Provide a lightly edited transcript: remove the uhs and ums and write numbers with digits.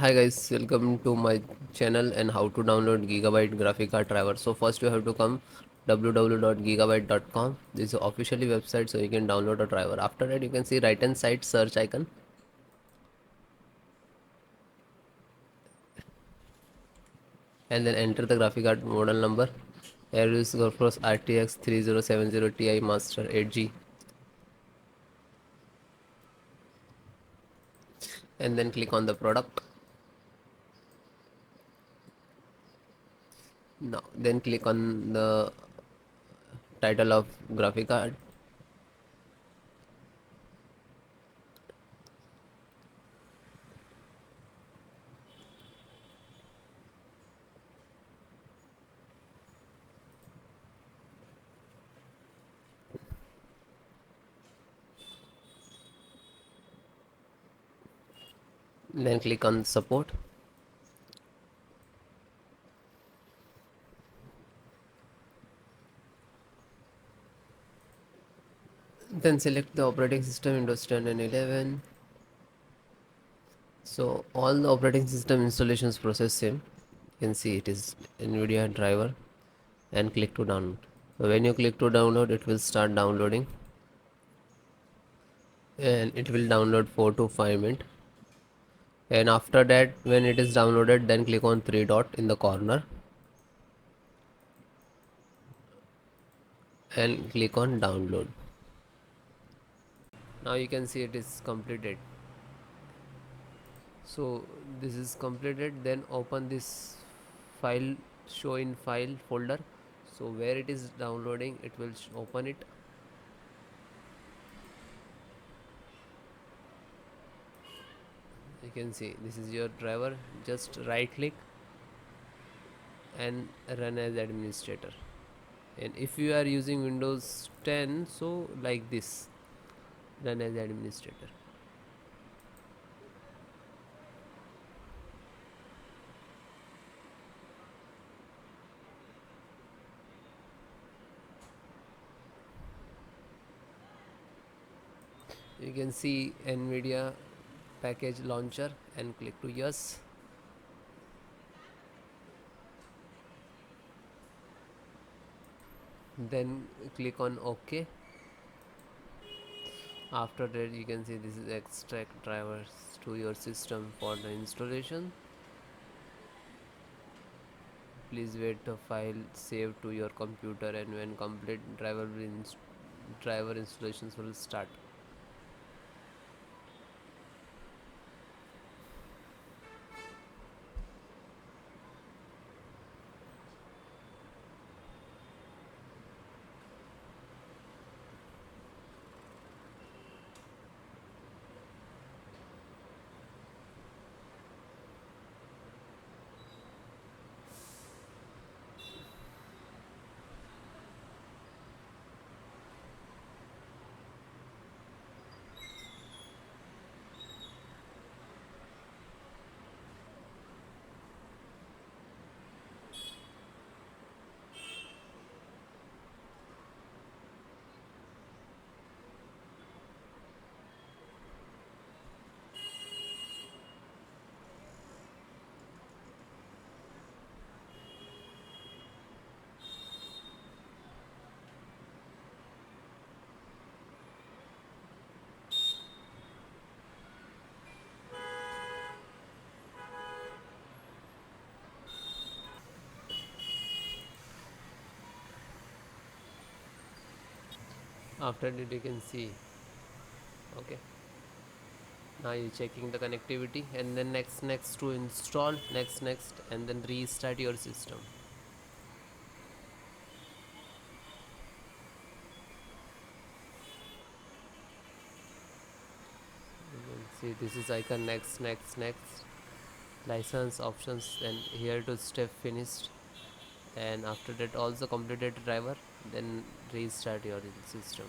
Hi guys, welcome to my channel and how to download Gigabyte graphic card driver. So first you have to come www.gigabyte.com. This is the officially website, so you can download a driver. After that you can see right hand side search icon and then enter the graphic card model number. AORUS RTX 3070 Ti Master 8G, and then click on the product. Now then click on the title of graphic card. Then click on support. Then select the operating system Windows 10 and 11. So all the operating system installations process same. You can see it is Nvidia driver and click to download. So when you click to download, it will start downloading and it will download 4 to 5 minutes. And after that, when it is downloaded, then click on three dot in the corner and click on download. Now you can see it is completed. So this is completed. Then open this file, show in file folder. So where it is downloading, it will open it. You can see this is your driver. Just right click and run as administrator. And if you are using Windows 10, so like this, run as administrator. You can see Nvidia package launcher and click to yes. Then click on OK. After that, you can see this is extract drivers to your system for the installation. Please wait the file save to your computer, and when complete, driver installations will start. After that, you can see okay. Now you're checking the connectivity, and then next to install, next, and then restart your system. You can see this is icon next, license options, then here to step finished, and after that also completed driver, then restart your system.